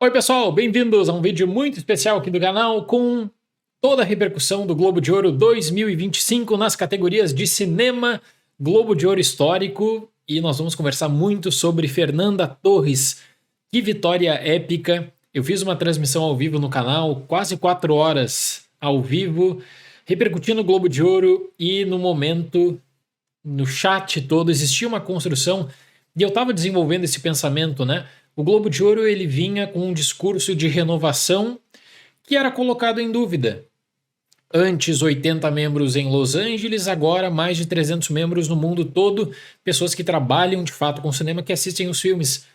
Oi pessoal, bem-vindos a um vídeo muito especial aqui do canal com toda a repercussão do Globo de Ouro 2025 nas categorias de cinema, Globo de Ouro histórico, e nós vamos conversar muito sobre Fernanda Torres. Que vitória épica! Eu fiz uma transmissão ao vivo no canal, quase 4 horas ao vivo, repercutindo o Globo de Ouro, e no momento, no chat todo, existia uma construção e eu estava desenvolvendo esse pensamento, né? O Globo de Ouro ele vinha com um discurso de renovação que era colocado em dúvida. Antes 80 membros em Los Angeles, agora mais de 300 membros no mundo todo, pessoas que trabalham de fato com cinema, que assistem os filmes.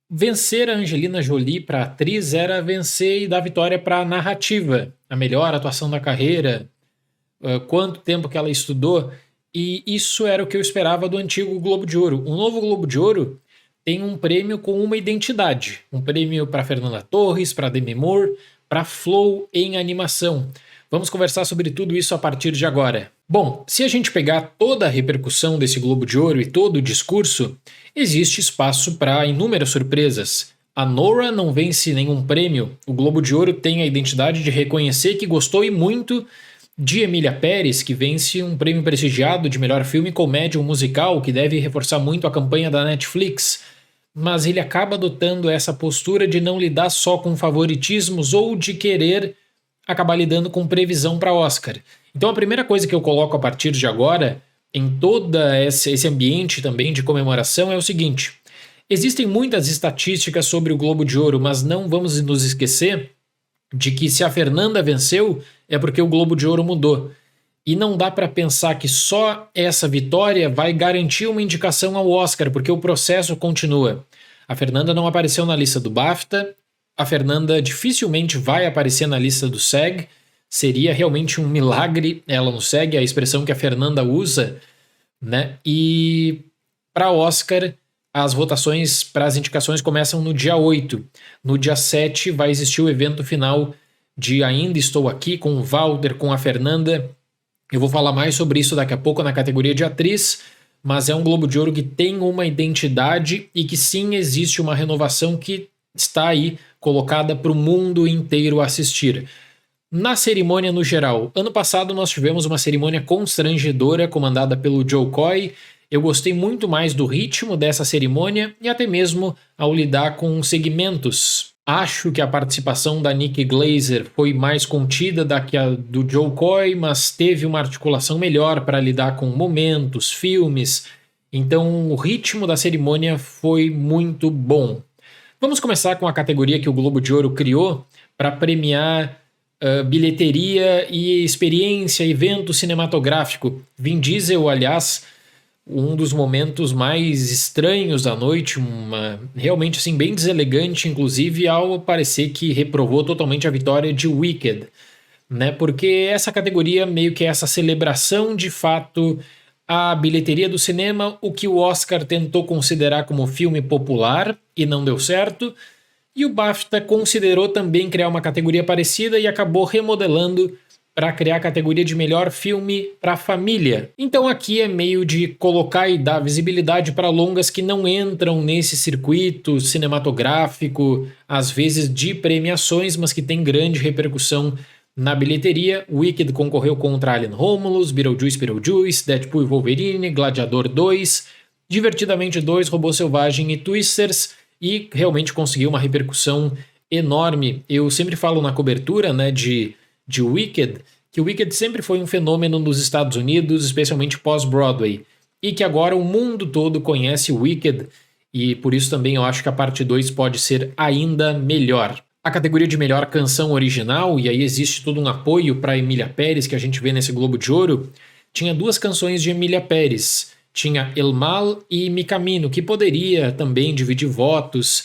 Vencer a Angelina Jolie para atriz era vencer e dar vitória para a narrativa, a melhor atuação da carreira, quanto tempo que ela estudou, e isso era o que eu esperava do antigo Globo de Ouro. O novo Globo de Ouro tem um prêmio com uma identidade. Um prêmio para Fernanda Torres, para Demi Moore, para Flow em animação. Vamos conversar sobre tudo isso a partir de agora. Bom, se a gente pegar toda a repercussão desse Globo de Ouro e todo o discurso, existe espaço para inúmeras surpresas. A Nora não vence nenhum prêmio. O Globo de Ouro tem a identidade de reconhecer que gostou e muito de Emília Pérez, que vence um prêmio prestigiado de melhor filme comédia ou musical, que deve reforçar muito a campanha da Netflix. Mas ele acaba adotando essa postura de não lidar só com favoritismos ou de querer acabar lidando com previsão para Oscar. Então a primeira coisa que eu coloco a partir de agora, em todo esse ambiente também de comemoração, é o seguinte: existem muitas estatísticas sobre o Globo de Ouro, mas não vamos nos esquecer de que se a Fernanda venceu, é porque o Globo de Ouro mudou. E não dá para pensar que só essa vitória vai garantir uma indicação ao Oscar, porque o processo continua. A Fernanda não apareceu na lista do BAFTA, a Fernanda dificilmente vai aparecer na lista do SEG, seria realmente um milagre ela no SEG, a expressão que a Fernanda usa, né? E para Oscar, as votações para as indicações começam no dia 8. No dia 7 vai existir o evento final de Ainda Estou Aqui, com o Walter, com a Fernanda. Eu vou falar mais sobre isso daqui a pouco na categoria de atriz, mas é um Globo de Ouro que tem uma identidade e que sim existe uma renovação que está aí colocada para o mundo inteiro assistir. Na cerimônia no geral, ano passado nós tivemos uma cerimônia constrangedora comandada pelo Joe Coy. Eu gostei muito mais do ritmo dessa cerimônia e até mesmo ao lidar com segmentos. Acho que a participação da Nikki Glaser foi mais contida da que a do Joe Coy, mas teve uma articulação melhor para lidar com momentos, filmes. Então o ritmo da cerimônia foi muito bom. Vamos começar com a categoria que o Globo de Ouro criou para premiar bilheteria e experiência, evento cinematográfico. Vin Diesel, aliás, um dos momentos mais estranhos da noite, realmente assim, bem deselegante, inclusive, ao parecer que reprovou totalmente a vitória de Wicked, né? Porque essa categoria meio que é essa celebração de fato a bilheteria do cinema, o que o Oscar tentou considerar como filme popular e não deu certo, e o BAFTA considerou também criar uma categoria parecida e acabou remodelando para criar a categoria de melhor filme para família. Então aqui é meio de colocar e dar visibilidade para longas que não entram nesse circuito cinematográfico, às vezes de premiações, mas que tem grande repercussão na bilheteria. Wicked concorreu contra Alien Romulus, Beetlejuice, Deadpool e Wolverine, Gladiador 2, Divertidamente 2, Robô Selvagem e Twisters, e realmente conseguiu uma repercussão enorme. Eu sempre falo na cobertura, né, de Wicked, que o Wicked sempre foi um fenômeno nos Estados Unidos, especialmente pós-Broadway, e que agora o mundo todo conhece o Wicked, e por isso também eu acho que a parte 2 pode ser ainda melhor. A categoria de melhor canção original, e aí existe todo um apoio para Emília Pérez, que a gente vê nesse Globo de Ouro, tinha 2 canções de Emília Pérez, tinha El Mal e Mi Camino, que poderia também dividir votos,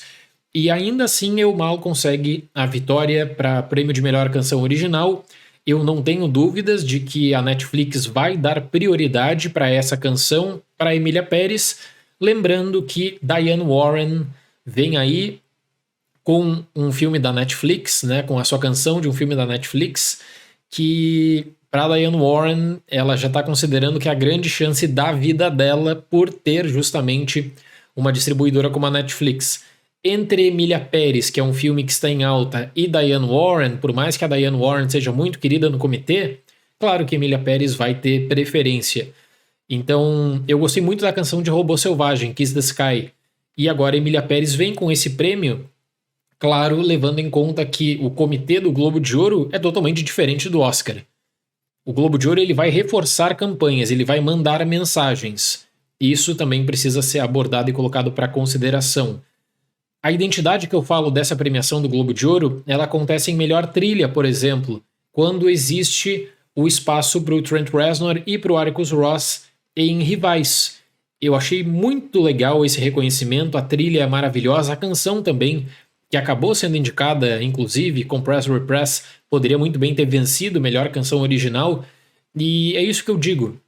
e ainda assim El Mal consegue a vitória para prêmio de melhor canção original. Eu não tenho dúvidas de que a Netflix vai dar prioridade para essa canção, para Emília Pérez, lembrando que Diane Warren vem aí com um filme da Netflix, né, com a sua canção de um filme da Netflix, que para Diane Warren ela já está considerando que é a grande chance da vida dela por ter justamente uma distribuidora como a Netflix. Entre Emilia Pérez, que é um filme que está em alta, e Diane Warren, por mais que a Diane Warren seja muito querida no comitê, claro que Emilia Pérez vai ter preferência. Então, eu gostei muito da canção de Robô Selvagem, Kiss the Sky. E agora Emilia Pérez vem com esse prêmio, claro, levando em conta que o comitê do Globo de Ouro é totalmente diferente do Oscar. O Globo de Ouro ele vai reforçar campanhas, ele vai mandar mensagens. Isso também precisa ser abordado e colocado para consideração. A identidade que eu falo dessa premiação do Globo de Ouro, ela acontece em melhor trilha, por exemplo, quando existe o espaço para o Trent Reznor e para o Atticus Ross em Rivais. Eu achei muito legal esse reconhecimento, a trilha é maravilhosa, a canção também, que acabou sendo indicada, inclusive, Compress Repress, poderia muito bem ter vencido melhor canção original, e é isso que eu digo.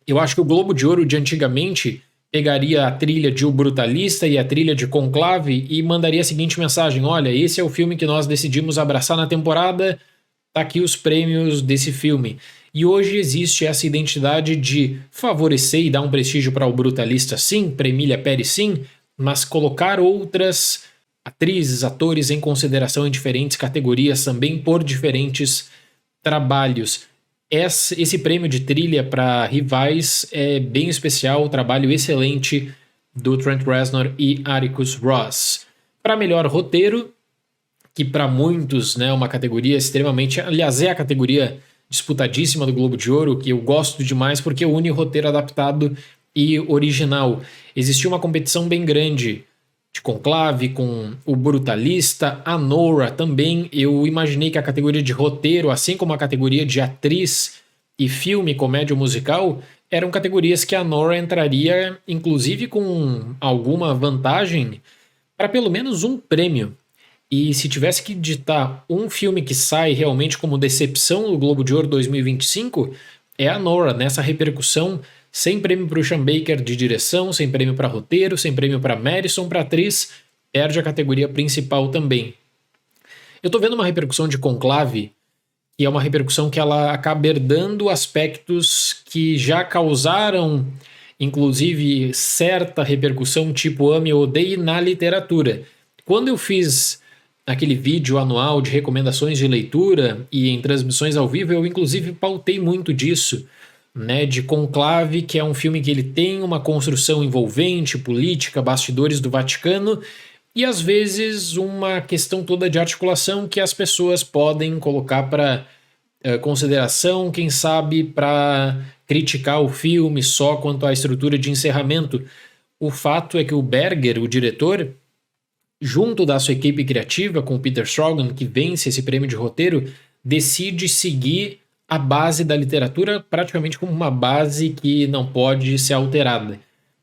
Eu acho que o Globo de Ouro de antigamente pegaria a trilha de O Brutalista e a trilha de Conclave e mandaria a seguinte mensagem: olha, esse é o filme que nós decidimos abraçar na temporada, tá aqui os prêmios desse filme. E hoje existe essa identidade de favorecer e dar um prestígio para O Brutalista sim, para Emilia Pérez sim, mas colocar outras atrizes, atores em consideração em diferentes categorias também por diferentes trabalhos. Esse prêmio de trilha para Rivais é bem especial, trabalho excelente do Trent Reznor e Atticus Ross. Para melhor roteiro, que para muitos é uma categoria extremamente... Aliás, é a categoria disputadíssima do Globo de Ouro, que eu gosto demais porque une roteiro adaptado e original. Existiu uma competição bem grande de Conclave com O Brutalista, a Nora também. Eu imaginei que a categoria de roteiro, assim como a categoria de atriz e filme, comédia musical, eram categorias que a Nora entraria, inclusive com alguma vantagem, para pelo menos um prêmio. E se tivesse que ditar um filme que sai realmente como decepção do Globo de Ouro 2025, é a Nora, nessa repercussão, sem prêmio para o Sean Baker de direção, sem prêmio para roteiro, sem prêmio para Madison, para atriz, perde a categoria principal também. Eu tô vendo uma repercussão de Conclave, que é uma repercussão que ela acaba herdando aspectos que já causaram, inclusive, certa repercussão tipo ame ou odeie na literatura. Quando eu fiz aquele vídeo anual de recomendações de leitura e em transmissões ao vivo, eu inclusive pautei muito disso, de Conclave, que é um filme que ele tem uma construção envolvente, política, bastidores do Vaticano e às vezes uma questão toda de articulação que as pessoas podem colocar para consideração, quem sabe para criticar o filme só quanto à estrutura de encerramento. O fato é que o Berger, o diretor, junto da sua equipe criativa, com o Peter Straughan, que vence esse prêmio de roteiro, decide seguir a base da literatura praticamente como uma base que não pode ser alterada.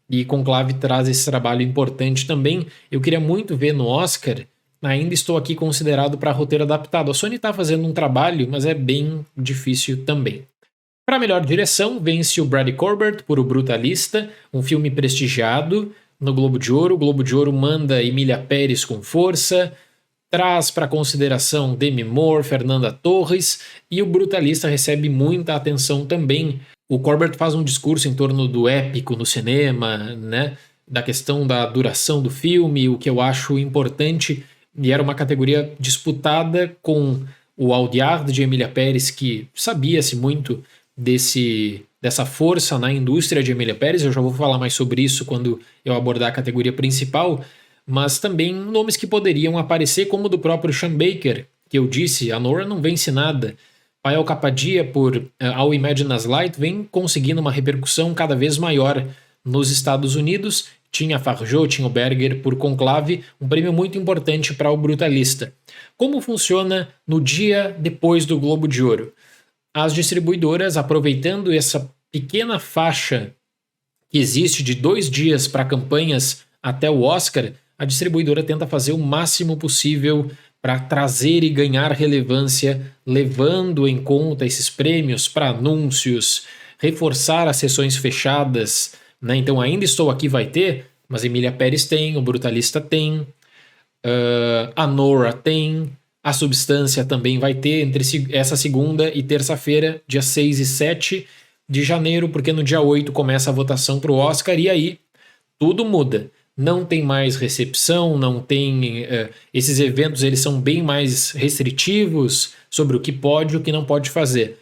E Conclave traz esse trabalho importante também. Eu queria muito ver no Oscar, ainda estou aqui considerado para roteiro adaptado. A Sony está fazendo um trabalho, mas é bem difícil também. Para melhor direção, vence o Bradley Corbett por O Brutalista, um filme prestigiado no Globo de Ouro. O Globo de Ouro manda Emilia Pérez com força, traz para consideração Demi Moore, Fernanda Torres, e O Brutalista recebe muita atenção também. O Corbett faz um discurso em torno do épico no cinema, da questão da duração do filme, o que eu acho importante, e era uma categoria disputada com o Audiard de Emilia Pérez, que sabia-se muito dessa força na indústria de Emilia Pérez. Eu já vou falar mais sobre isso quando eu abordar a categoria principal, mas também nomes que poderiam aparecer, como o do próprio Sean Baker, que eu disse, a Nora não vence nada. Pael Kapadia por All Imagine As Light vem conseguindo uma repercussão cada vez maior nos Estados Unidos. Tinha Farjot, tinha o Berger por Conclave, um prêmio muito importante para O Brutalista. Como funciona no dia depois do Globo de Ouro? As distribuidoras, aproveitando essa pequena faixa que existe de 2 dias para campanhas até o Oscar, a distribuidora tenta fazer o máximo possível para trazer e ganhar relevância, levando em conta esses prêmios para anúncios, reforçar as sessões fechadas, Então Ainda Estou Aqui vai ter, mas Emilia Pérez tem, O Brutalista tem, a Nora tem, a Substância também vai ter entre essa segunda e terça-feira, dia 6 e 7 de janeiro, porque no dia 8 começa a votação para o Oscar e aí tudo muda. não tem mais recepção, não tem... esses eventos eles são bem mais restritivos sobre o que pode e o que não pode fazer.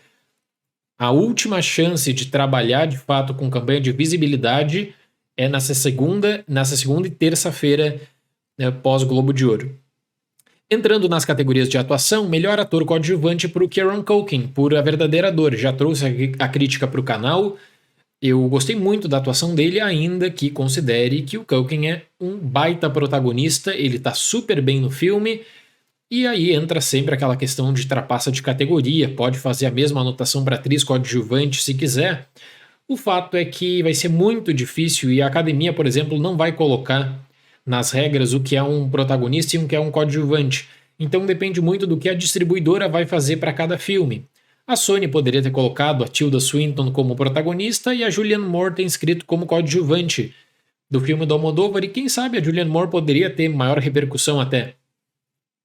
A última chance de trabalhar de fato com campanha de visibilidade é nessa segunda e terça-feira, pós Globo de Ouro. Entrando nas categorias de atuação, melhor ator coadjuvante para o Kieran Culkin, por A Verdadeira Dor. Já trouxe a crítica para o canal. Eu gostei muito da atuação dele, ainda que considere que o Culkin é um baita protagonista, ele tá super bem no filme, e aí entra sempre aquela questão de trapaça de categoria, pode fazer a mesma anotação para atriz coadjuvante se quiser. O fato é que vai ser muito difícil e a academia, por exemplo, não vai colocar nas regras o que é um protagonista e o que é um coadjuvante. Então depende muito do que a distribuidora vai fazer para cada filme. A Sony poderia ter colocado a Tilda Swinton como protagonista e a Julianne Moore ter inscrito como coadjuvante do filme do Almodóvar, e quem sabe a Julianne Moore poderia ter maior repercussão até.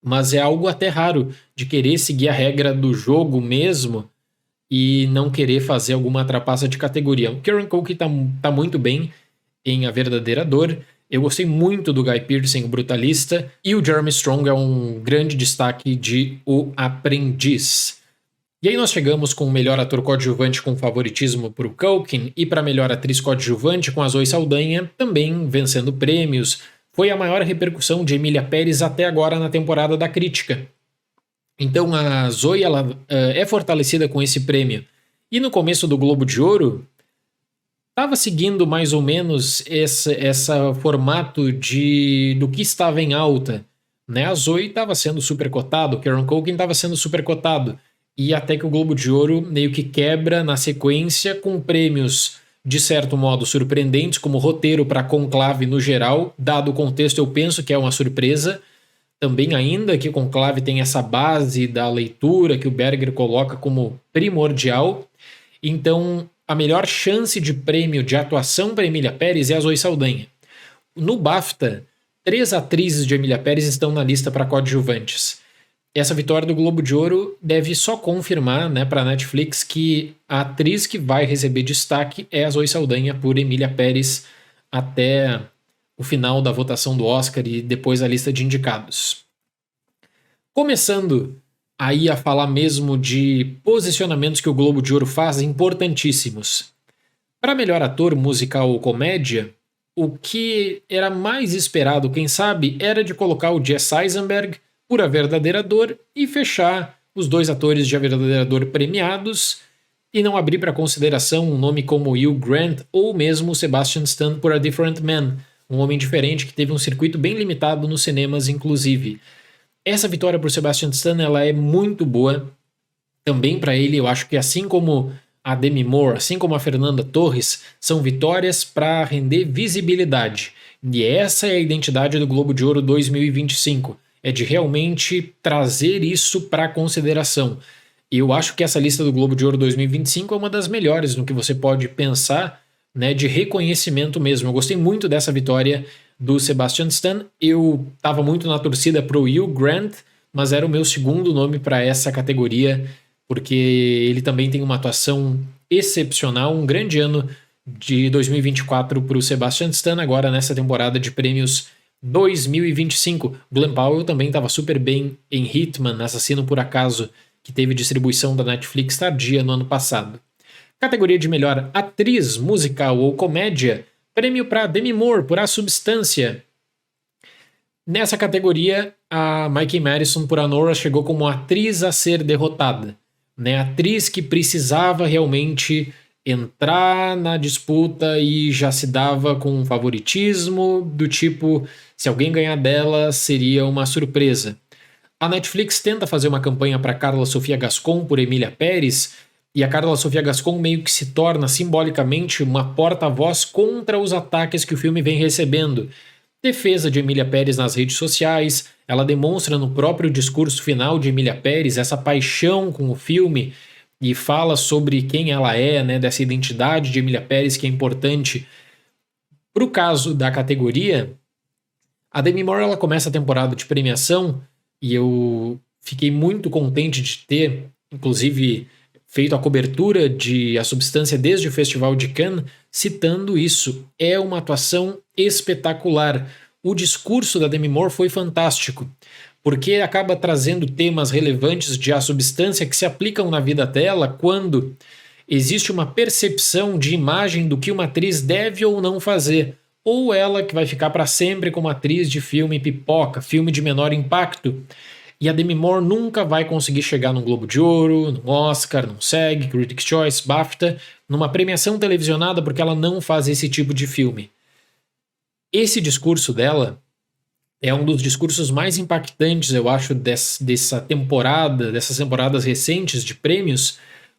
Mas é algo até raro de querer seguir a regra do jogo mesmo e não querer fazer alguma trapaça de categoria. O Kieran Culkin tá muito bem em A Verdadeira Dor. Eu gostei muito do Guy Pearce em O Brutalista, e o Jeremy Strong é um grande destaque de O Aprendiz. E aí nós chegamos com o melhor ator coadjuvante com favoritismo para o Culkin e para melhor atriz coadjuvante com a Zoe Saldanha, também vencendo prêmios. Foi a maior repercussão de Emília Pérez até agora na temporada da crítica. Então a Zoe ela, é fortalecida com esse prêmio. E no começo do Globo de Ouro, estava seguindo mais ou menos esse formato do que estava em alta. Né? A Zoe estava sendo super cotado, o Kieran Culkin estava sendo super cotado. E até que o Globo de Ouro meio que quebra na sequência com prêmios de certo modo surpreendentes, como roteiro para Conclave no geral. Dado o contexto, eu penso que é uma surpresa. Também ainda que Conclave tem essa base da leitura que o Berger coloca como primordial. Então, a melhor chance de prêmio de atuação para Emília Pérez é a Zoe Saldanha. No BAFTA, 3 atrizes de Emília Pérez estão na lista para coadjuvantes. Essa vitória do Globo de Ouro deve só confirmar, né, para a Netflix que a atriz que vai receber destaque é a Zoe Saldanha por Emília Pérez até o final da votação do Oscar e depois a lista de indicados. Começando aí a falar mesmo de posicionamentos que o Globo de Ouro faz importantíssimos. Para melhor ator musical ou comédia, o que era mais esperado, quem sabe, era de colocar o Jesse Eisenberg por A Verdadeira Dor e fechar os 2 atores de A Verdadeira Dor premiados e não abrir para consideração um nome como Hugh Grant ou mesmo Sebastian Stan por A Different Man, um homem diferente que teve um circuito bem limitado nos cinemas, inclusive. Essa vitória por Sebastian Stan ela é muito boa também para ele. Eu acho que assim como a Demi Moore, assim como a Fernanda Torres, são vitórias para render visibilidade. E essa é a identidade do Globo de Ouro 2025. É de realmente trazer isso para consideração. E eu acho que essa lista do Globo de Ouro 2025 é uma das melhores no que você pode pensar, né, de reconhecimento mesmo. Eu gostei muito dessa vitória do Sebastian Stan. Eu estava muito na torcida para o Hugh Grant, mas era o meu segundo nome para essa categoria, porque ele também tem uma atuação excepcional, um grande ano de 2024 para o Sebastian Stan, agora nessa temporada de prêmios 2025. Glenn Powell também estava super bem em Hitman, Assassino por Acaso, que teve distribuição da Netflix tardia no ano passado. Categoria de melhor atriz musical ou comédia, prêmio para Demi Moore por A Substância. Nessa categoria, a Mikey Madison por Anora chegou como atriz a ser derrotada. Né? Atriz que precisava realmente entrar na disputa e já se dava com um favoritismo do tipo, se alguém ganhar dela seria uma surpresa. A Netflix tenta fazer uma campanha para Carla Sofia Gascon por Emília Pérez, e a Carla Sofia Gascon meio que se torna simbolicamente uma porta-voz contra os ataques que o filme vem recebendo. Defesa de Emília Pérez nas redes sociais, ela demonstra no próprio discurso final de Emília Pérez essa paixão com o filme e fala sobre quem ela é, né, dessa identidade de Emília Pérez que é importante. Para o caso da categoria, a Demi Moore ela começa a temporada de premiação e eu fiquei muito contente de ter, inclusive feito a cobertura de A Substância desde o Festival de Cannes, citando isso. É uma atuação espetacular. O discurso da Demi Moore foi fantástico, porque acaba trazendo temas relevantes de A Substância que se aplicam na vida dela quando existe uma percepção de imagem do que uma atriz deve ou não fazer, ou ela que vai ficar para sempre como atriz de filme pipoca, filme de menor impacto. E a Demi Moore nunca vai conseguir chegar num Globo de Ouro, num Oscar, num SEG, Critics' Choice, BAFTA, numa premiação televisionada porque ela não faz esse tipo de filme. Esse discurso dela é um dos discursos mais impactantes, eu acho, dessas temporadas recentes de prêmios,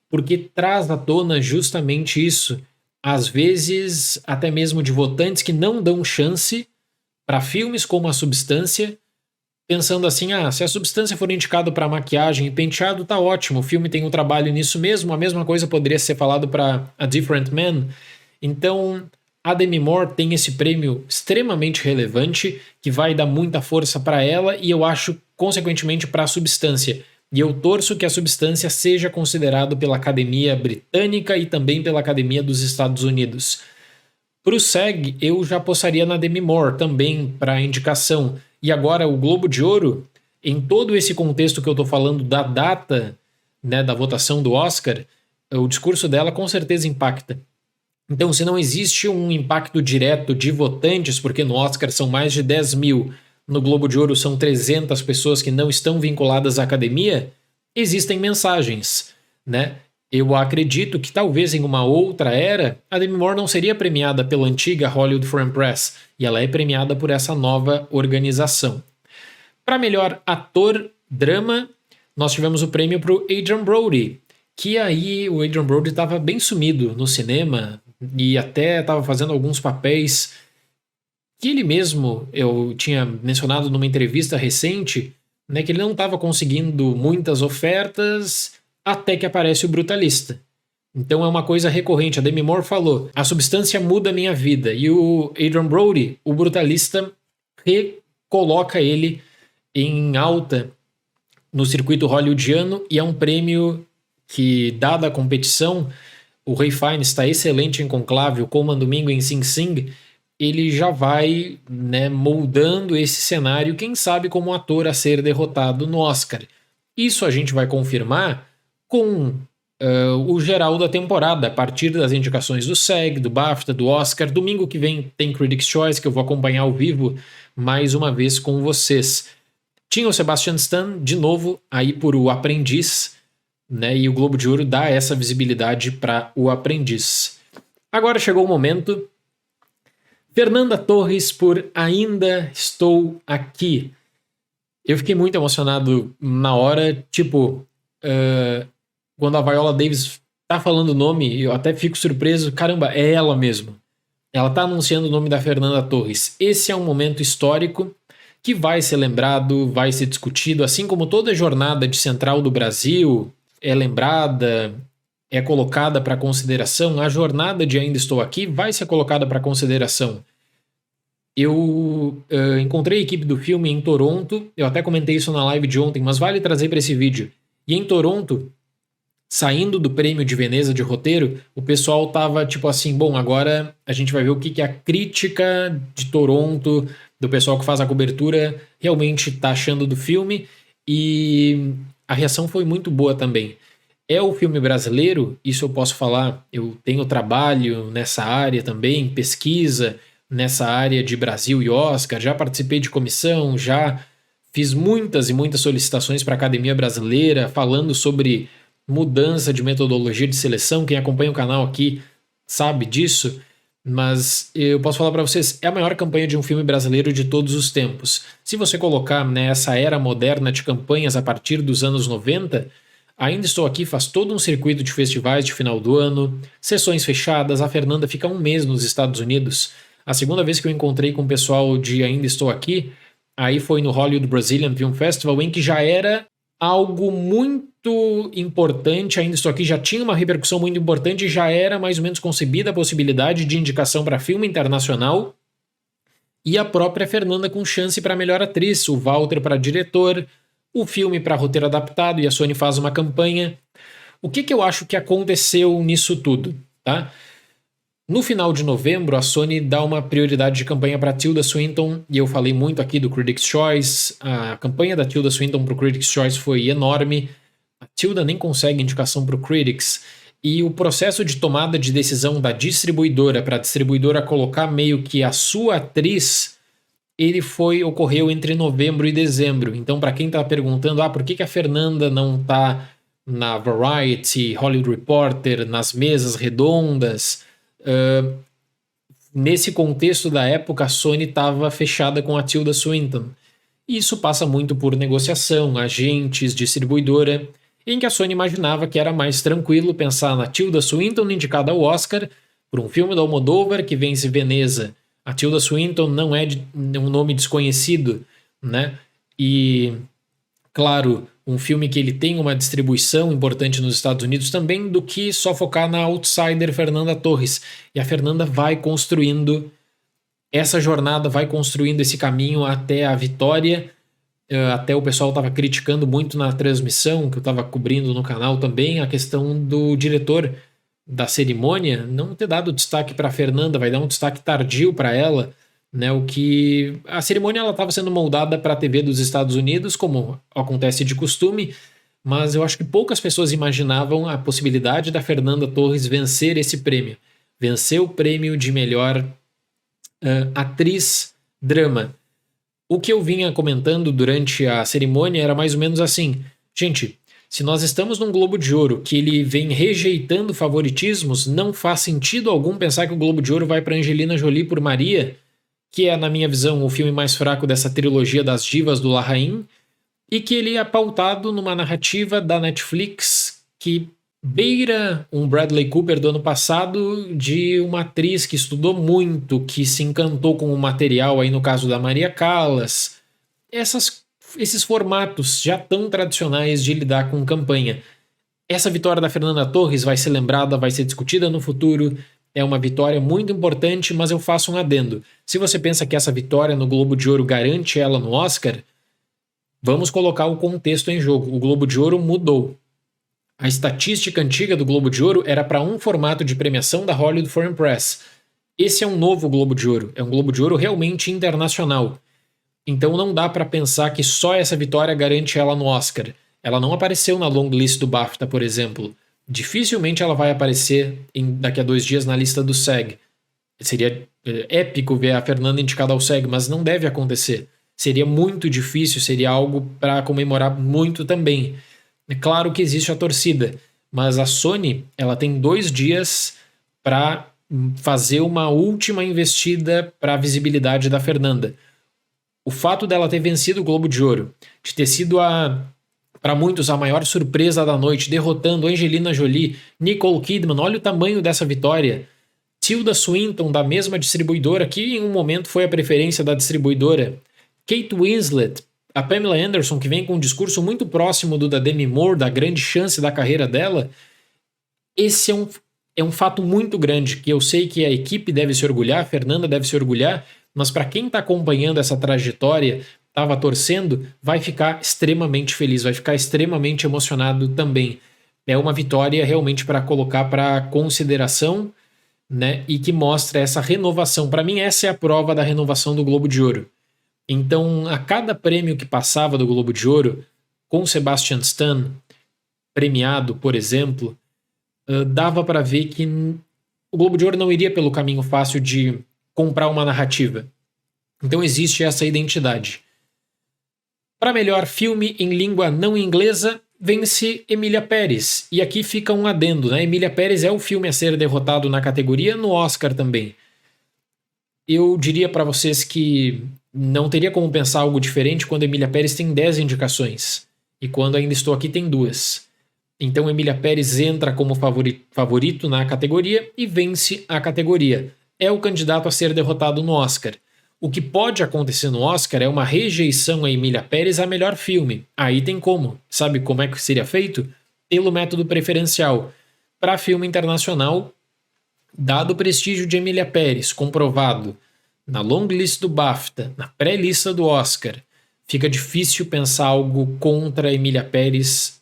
porque traz à tona justamente isso. Às vezes, até mesmo de votantes que não dão chance para filmes como A Substância, pensando assim, se a Substância for indicado para maquiagem e penteado, tá ótimo, o filme tem um trabalho nisso mesmo, a mesma coisa poderia ser falado para A Different Man. Então, a Demi Moore tem esse prêmio extremamente relevante, que vai dar muita força para ela e eu acho, consequentemente, para A Substância. E eu torço que A Substância seja considerado pela Academia Britânica e também pela Academia dos Estados Unidos. Para o SEG, eu já apostaria na Demi Moore também para indicação. E agora o Globo de Ouro, em todo esse contexto que eu estou falando da data, né, da votação do Oscar, o discurso dela com certeza impacta. Então, se não existe um impacto direto de votantes, porque no Oscar são mais de 10 mil, no Globo de Ouro são 300 pessoas que não estão vinculadas à academia, existem mensagens, né? Eu acredito que talvez em uma outra era, a Demi Moore não seria premiada pela antiga Hollywood Foreign Press, e ela é premiada por essa nova organização. Para melhor ator drama, nós tivemos o prêmio para o Adrien Brody, que aí o Adrien Brody estava bem sumido no cinema e até estava fazendo alguns papéis que ele mesmo, eu tinha mencionado numa entrevista recente, né, que ele não estava conseguindo muitas ofertas até que aparece o Brutalista. Então é uma coisa recorrente. A Demi Moore falou, A Substância muda a minha vida. E o Adrien Brody, o Brutalista, recoloca ele em alta no circuito hollywoodiano e é um prêmio que, dada a competição, o Ralph Fiennes está excelente em Conclave, o Colman Domingo em Sing Sing, ele já vai, né, moldando esse cenário, quem sabe como ator a ser derrotado no Oscar. Isso a gente vai confirmar com o geral da temporada, a partir das indicações do SEG, do BAFTA, do Oscar. Domingo que vem tem Critics' Choice, que eu vou acompanhar ao vivo mais uma vez com vocês. Tinha o Sebastian Stan, de novo, aí por O Aprendiz, né, e o Globo de Ouro dá essa visibilidade para O Aprendiz. Agora chegou o momento. Fernanda Torres por Ainda Estou Aqui. Eu fiquei muito emocionado na hora, quando a Viola Davis tá falando o nome, eu até fico surpreso, caramba, é ela mesmo. Ela tá anunciando o nome da Fernanda Torres. Esse é um momento histórico que vai ser lembrado, vai ser discutido, assim como toda a jornada de Central do Brasil é lembrada, é colocada para consideração, a jornada de Ainda Estou Aqui vai ser colocada para consideração. Eu encontrei a equipe do filme em Toronto, eu até comentei isso na live de ontem, mas vale trazer para esse vídeo. E em Toronto, saindo do prêmio de Veneza de roteiro, o pessoal tava tipo assim, bom, agora a gente vai ver o que a crítica de Toronto, do pessoal que faz a cobertura, realmente tá achando do filme, e a reação foi muito boa também. É o filme brasileiro, isso eu posso falar, eu tenho trabalho nessa área também, pesquisa nessa área de Brasil e Oscar, já participei de comissão, já fiz muitas e muitas solicitações para a Academia Brasileira falando sobre mudança de metodologia de seleção. Quem acompanha o canal aqui sabe disso, mas eu posso falar para vocês, é a maior campanha de um filme brasileiro de todos os tempos. Se você colocar nessa era moderna de campanhas a partir dos anos 90, Ainda Estou Aqui faz todo um circuito de festivais de final do ano, sessões fechadas, a Fernanda fica um mês nos Estados Unidos. A segunda vez que eu encontrei com o pessoal de Ainda Estou Aqui, aí foi no Hollywood Brazilian Film Festival, em que já era algo muito importante. Ainda Estou Aqui já tinha uma repercussão muito importante e já era mais ou menos concebida a possibilidade de indicação para filme internacional. E a própria Fernanda com chance para melhor atriz, o Walter para diretor, o filme para roteiro adaptado, e a Sony faz uma campanha. O que eu acho que aconteceu nisso tudo, tá? No final de novembro, a Sony dá uma prioridade de campanha para Tilda Swinton, e eu falei muito aqui do Critics' Choice. A campanha da Tilda Swinton para o Critics' Choice foi enorme. A Tilda nem consegue indicação para o Critics, e o processo de tomada de decisão da distribuidora para a distribuidora colocar meio que a sua atriz, ocorreu entre novembro e dezembro. Então, para quem está perguntando, por que a Fernanda não está na Variety, Hollywood Reporter, nas mesas redondas? Nesse contexto da época, a Sony estava fechada com a Tilda Swinton. Isso passa muito por negociação, agentes, distribuidora, em que a Sony imaginava que era mais tranquilo pensar na Tilda Swinton indicada ao Oscar por um filme da Almodóvar que vence Veneza. A Tilda Swinton não é um nome desconhecido, né? E, claro, um filme que ele tem uma distribuição importante nos Estados Unidos também, do que só focar na outsider Fernanda Torres. E a Fernanda vai construindo essa jornada, vai construindo esse caminho até a vitória. Até o pessoal estava criticando muito na transmissão, que eu estava cobrindo no canal também, a questão do diretor da cerimônia não ter dado destaque para a Fernanda, vai dar um destaque tardio para ela, né? O que a cerimônia ela estava sendo moldada para a TV dos Estados Unidos, como acontece de costume, mas eu acho que poucas pessoas imaginavam a possibilidade da Fernanda Torres vencer esse prêmio, vencer o prêmio de melhor atriz drama. O que eu vinha comentando durante a cerimônia era mais ou menos assim: gente, se nós estamos num Globo de Ouro que ele vem rejeitando favoritismos, não faz sentido algum pensar que o Globo de Ouro vai para Angelina Jolie por Maria, que é, na minha visão, o filme mais fraco dessa trilogia das divas do Larraín, e que ele é pautado numa narrativa da Netflix que beira um Bradley Cooper do ano passado, de uma atriz que estudou muito, que se encantou com o material, aí no caso da Maria Callas. Esses formatos já tão tradicionais de lidar com campanha. Essa vitória da Fernanda Torres vai ser lembrada, vai ser discutida no futuro, é uma vitória muito importante, mas eu faço um adendo. Se você pensa que essa vitória no Globo de Ouro garante ela no Oscar, vamos colocar o contexto em jogo. O Globo de Ouro mudou. A estatística antiga do Globo de Ouro era para um formato de premiação da Hollywood Foreign Press. Esse é um novo Globo de Ouro, é um Globo de Ouro realmente internacional. Então não dá para pensar que só essa vitória garante ela no Oscar. Ela não apareceu na long list do BAFTA, por exemplo. Dificilmente ela vai aparecer daqui a 2 dias na lista do SEG. Seria épico ver a Fernanda indicada ao SEG, mas não deve acontecer. Seria muito difícil, seria algo para comemorar muito também. É claro que existe a torcida, mas a Sony ela tem 2 dias para fazer uma última investida para a visibilidade da Fernanda. O fato dela ter vencido o Globo de Ouro, de ter sido para muitos a maior surpresa da noite, derrotando Angelina Jolie, Nicole Kidman, olha o tamanho dessa vitória. Tilda Swinton, da mesma distribuidora, que em um momento foi a preferência da distribuidora. Kate Winslet, a Pamela Anderson, que vem com um discurso muito próximo do da Demi Moore, da grande chance da carreira dela. Esse é um fato muito grande, que eu sei que a equipe deve se orgulhar, a Fernanda deve se orgulhar, mas para quem está acompanhando essa trajetória, estava torcendo, vai ficar extremamente feliz, vai ficar extremamente emocionado também. É uma vitória realmente para colocar para consideração, né, e que mostra essa renovação. Para mim, essa é a prova da renovação do Globo de Ouro. Então, a cada prêmio que passava do Globo de Ouro, com Sebastian Stan premiado, por exemplo, dava para ver que o Globo de Ouro não iria pelo caminho fácil de comprar uma narrativa. Então existe essa identidade. Para melhor filme em língua não inglesa, vence Emília Pérez. E aqui fica um adendo, né? Emília Pérez é o filme a ser derrotado na categoria, no Oscar também. Eu diria para vocês que não teria como pensar algo diferente quando Emília Pérez tem 10 indicações. E quando Ainda Estou Aqui tem 2. Então Emília Pérez entra como favorito na categoria e vence a categoria. É o candidato a ser derrotado no Oscar. O que pode acontecer no Oscar é uma rejeição a Emília Pérez a melhor filme. Aí tem como. Sabe como é que seria feito? Pelo método preferencial. Para filme internacional, dado o prestígio de Emília Pérez, comprovado na long list do BAFTA, na pré-lista do Oscar, fica difícil pensar algo contra Emília Pérez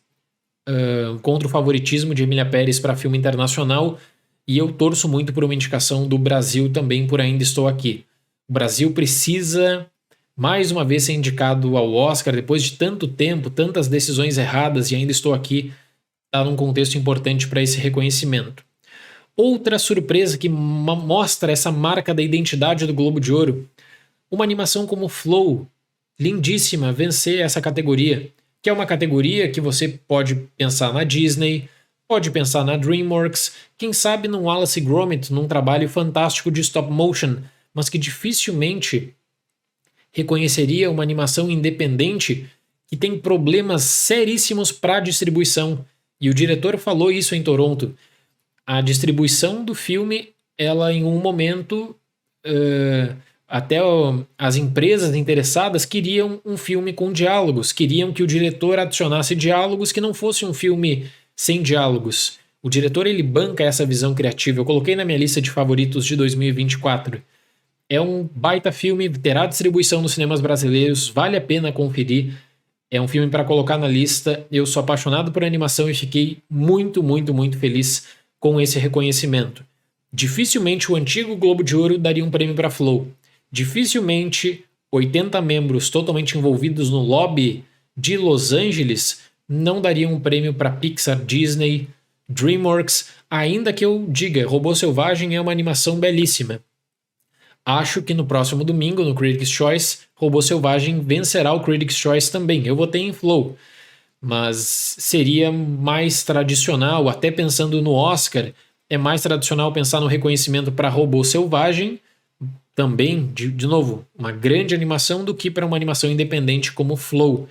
contra o favoritismo de Emília Pérez para filme internacional, e eu torço muito por uma indicação do Brasil também por Ainda Estou Aqui. O Brasil precisa mais uma vez ser indicado ao Oscar depois de tanto tempo, tantas decisões erradas, e Ainda Estou Aqui está num contexto importante para esse reconhecimento. Outra surpresa que mostra essa marca da identidade do Globo de Ouro, uma animação como Flow, lindíssima, vencer essa categoria, que é uma categoria que você pode pensar na Disney, pode pensar na DreamWorks, quem sabe no Wallace e Gromit, num trabalho fantástico de stop motion, mas que dificilmente reconheceria uma animação independente que tem problemas seríssimos para distribuição. E o diretor falou isso em Toronto. A distribuição do filme, ela em um momento, até as empresas interessadas queriam um filme com diálogos, queriam que o diretor adicionasse diálogos, que não fosse um filme sem diálogos. O diretor, ele banca essa visão criativa. Eu coloquei na minha lista de favoritos de 2024. É um baita filme, terá distribuição nos cinemas brasileiros, vale a pena conferir. É um filme para colocar na lista. Eu sou apaixonado por animação e fiquei muito, muito, muito feliz com esse reconhecimento. Dificilmente o antigo Globo de Ouro daria um prêmio para Flow. Dificilmente 80 membros totalmente envolvidos no lobby de Los Angeles não dariam um prêmio para Pixar, Disney, DreamWorks, ainda que eu diga, Robô Selvagem é uma animação belíssima. Acho que no próximo domingo, no Critics' Choice, Robô Selvagem vencerá o Critics' Choice também. Eu votei em Flow, mas seria mais tradicional, até pensando no Oscar, é mais tradicional pensar no reconhecimento para Robô Selvagem, também, de novo, uma grande animação, do que para uma animação independente como Flow,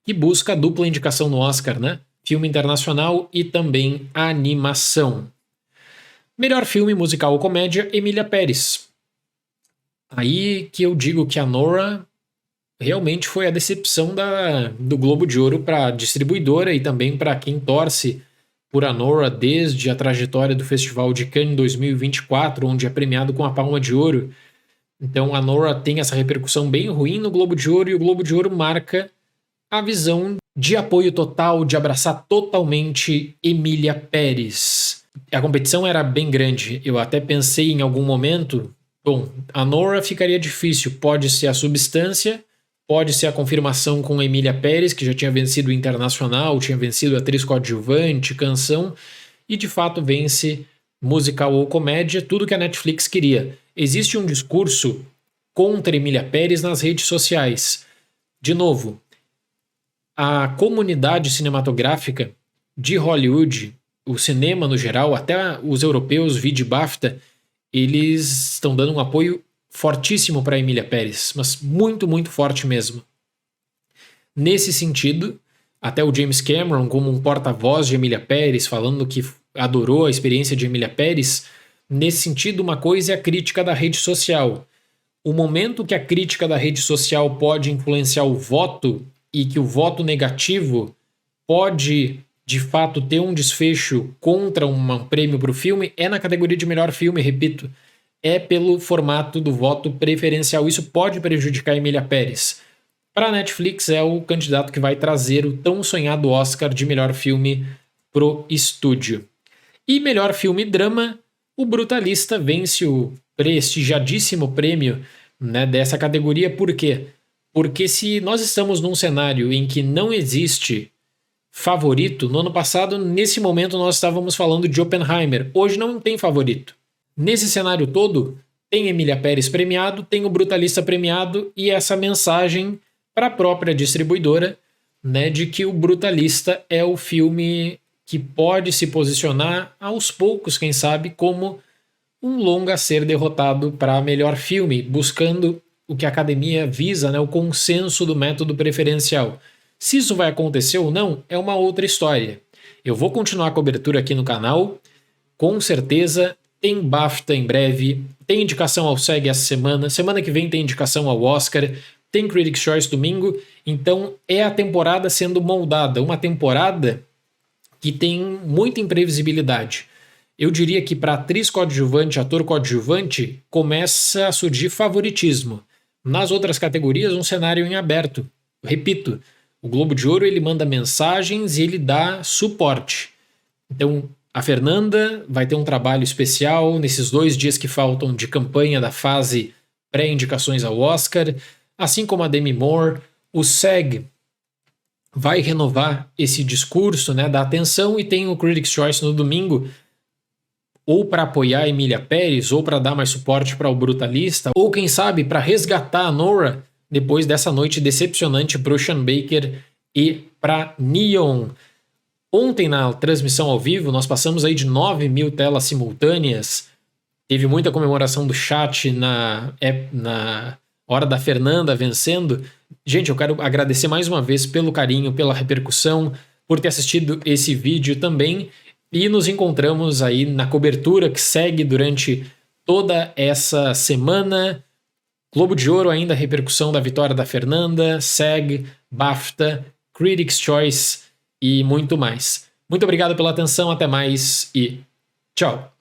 que busca a dupla indicação no Oscar, né? Filme internacional e também animação. Melhor filme, musical ou comédia, Emília Pérez. Aí que eu digo que a Nora realmente foi a decepção do Globo de Ouro para a distribuidora e também para quem torce por a Nora desde a trajetória do Festival de Cannes 2024, onde é premiado com a Palma de Ouro. Então a Nora tem essa repercussão bem ruim no Globo de Ouro, e o Globo de Ouro marca a visão de apoio total, de abraçar totalmente Emília Pérez. A competição era bem grande. Eu até pensei em algum momento, bom, a Nora ficaria difícil. Pode ser a Substância, pode ser a confirmação com Emília Pérez, que já tinha vencido o Internacional, tinha vencido atriz coadjuvante, canção, e de fato vence musical ou comédia, tudo que a Netflix queria. Existe um discurso contra Emília Pérez nas redes sociais. De novo, a comunidade cinematográfica de Hollywood, o cinema no geral, até os europeus, vide BAFTA, eles estão dando um apoio fortíssimo para Emília Pérez, mas muito, muito forte mesmo. Nesse sentido, até o James Cameron, como um porta-voz de Emília Pérez, falando que adorou a experiência de Emília Pérez, nesse sentido, uma coisa é a crítica da rede social. O momento que a crítica da rede social pode influenciar o voto e que o voto negativo pode, de fato, ter um desfecho contra um prêmio para o filme é na categoria de melhor filme, repito. É pelo formato do voto preferencial. Isso pode prejudicar a Emília Pérez. Para a Netflix, é o candidato que vai trazer o tão sonhado Oscar de melhor filme pro estúdio. E melhor filme drama, o Brutalista vence o prestigiadíssimo prêmio, né, dessa categoria. Por quê? Porque se nós estamos num cenário em que não existe favorito, no ano passado, nesse momento, nós estávamos falando de Oppenheimer. Hoje não tem favorito. Nesse cenário todo, tem Emília Pérez premiado, tem o Brutalista premiado e essa mensagem para a própria distribuidora, né, de que o Brutalista é o filme que pode se posicionar aos poucos, quem sabe, como um longa a ser derrotado para melhor filme, buscando o que a academia visa, né, o consenso do método preferencial. Se isso vai acontecer ou não, é uma outra história. Eu vou continuar a cobertura aqui no canal, com certeza. Tem BAFTA em breve, tem indicação ao SEG essa semana, semana que vem tem indicação ao Oscar, tem Critics' Choice domingo, então é a temporada sendo moldada, uma temporada que tem muita imprevisibilidade. Eu diria que para atriz coadjuvante, ator coadjuvante, começa a surgir favoritismo. Nas outras categorias, um cenário em aberto. Repito, O Globo de Ouro ele manda mensagens e ele dá suporte. Então, a Fernanda vai ter um trabalho especial nesses 2 dias que faltam de campanha da fase pré-indicações ao Oscar, assim como a Demi Moore. O SEG vai renovar esse discurso, né, da atenção, e tem o Critics' Choice no domingo, ou para apoiar a Emília Pérez, ou para dar mais suporte para o Brutalista, ou quem sabe para resgatar a Nora depois dessa noite decepcionante para o Sean Baker e para Neon. Ontem, na transmissão ao vivo, nós passamos aí de 9.000 telas simultâneas. Teve muita comemoração do chat na hora da Fernanda vencendo. Gente, eu quero agradecer mais uma vez pelo carinho, pela repercussão, por ter assistido esse vídeo também. E nos encontramos aí na cobertura que segue durante toda essa semana. Globo de Ouro ainda, a repercussão da vitória da Fernanda, SEG, BAFTA, Critics' Choice e muito mais. Muito obrigado pela atenção, até mais e tchau!